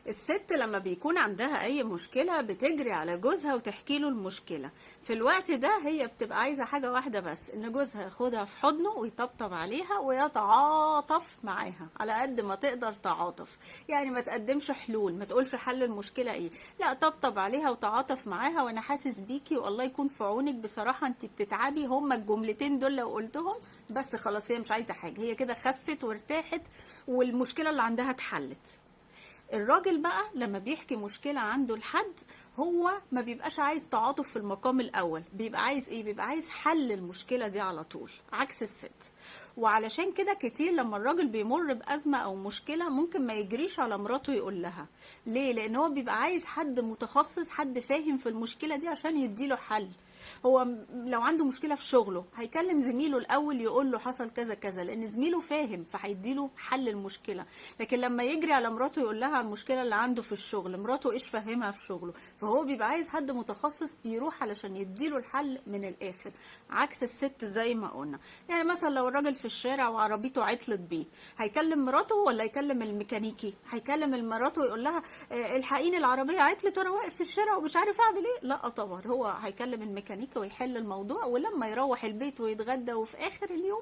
الست لما بيكون عندها اي مشكلة بتجري على جوزها وتحكي له المشكلة. في الوقت ده هي بتبقى عايزة حاجة واحدة بس، ان جوزها ياخدها في حضنه ويطبطب عليها ويتعاطف معاها على قد ما تقدر تعاطف. يعني ما تقدمش حلول، ما تقولش حل المشكلة ايه، لا طبطب عليها وتعاطف معاها، وانا حاسس بيكي والله يكون في عونك، بصراحة انت بتتعبي. هما الجملتين دول لو قلتهم بس خلاص هي مش عايزة حاجة، هي كده خفت وارتاحت والمشكلة اللي عندها اتحلت. الراجل بقى لما بيحكي مشكلة عنده لحد، هو ما بيبقاش عايز تعاطف في المقام الأول، بيبقى عايز إيه؟ بيبقى عايز حل المشكلة دي على طول، عكس الست. وعلشان كده كتير لما الراجل بيمر بأزمة أو مشكلة ممكن ما يجريش على مراته يقول لها. ليه؟ لأن هو بيبقى عايز حد متخصص، حد فاهم في المشكلة دي عشان يديله حل. هو لو عنده مشكلة في شغله هيكلم زميله الأول يقول له حصل كذا كذا، لأن زميله فاهم فهيديله حل المشكلة. لكن لما يجري على مراته يقول لها المشكلة اللي عنده في الشغل، مراته إيش فاهمها في شغله، فهو بيبقى عايز حد متخصص يروح علشان يديله الحل من الآخر، عكس الست زي ما قلنا. يعني مثلا لو الراجل في الشارع وعربيته عطلت بيه، هيكلم مراته ولا يكلم الميكانيكي؟ هيكلم مراته ويقول لها الحقيني العربية عطلت وأنا واقف في الشارع ومش عارف أعمل إيه؟ لا طبعا، هو هيكلم الميكانيكي ويحل الموضوع، ولما يروح البيت ويتغدى وفي اخر اليوم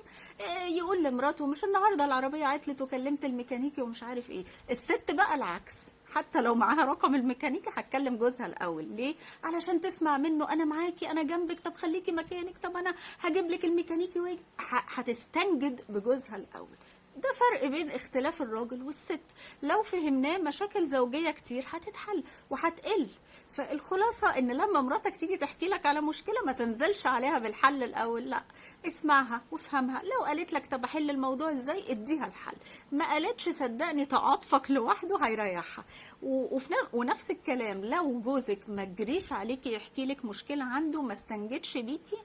يقول لمراته مش النهارده العربيه عطلت وكلمت الميكانيكي ومش عارف ايه. الست بقى العكس، حتى لو معاها رقم الميكانيكي هتكلم جوزها الاول. ليه؟ علشان تسمع منه انا معاكي، انا جنبك، طب خليكي مكانك، طب انا هجيب لك الميكانيكي ويجي. هتستنجد بجوزها الاول. ده فرق بين اختلاف الراجل والست. لو فهمناه مشاكل زوجية كتير هتتحل وهتقل. فالخلاصة ان لما مراتك تيجي تحكي لك على مشكلة ما تنزلش عليها بالحل الاول، لا، اسمعها وافهمها. لو قالت لك طب احل الموضوع ازاي، اديها الحل. ما قالتش صدقني تعاطفك لوحده هيريحها. ونفس الكلام لو جوزك ما جريش عليكي يحكي لك مشكلة عنده، ما استنجدش بيكي،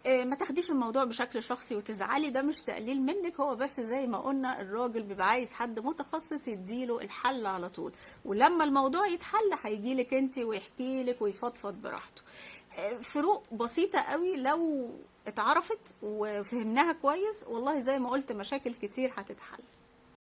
ما تاخديش الموضوع بشكل شخصي وتزعلي، ده مش تقليل منك، هو بس زي ما قلنا الراجل بيبقى عايز حد متخصص يديله الحل على طول، ولما الموضوع يتحل هيجيلك انت ويحكي لك ويفضفض براحته. فروق بسيطة قوي لو اتعرفت وفهمناها كويس، والله زي ما قلت مشاكل كتير هتتحل.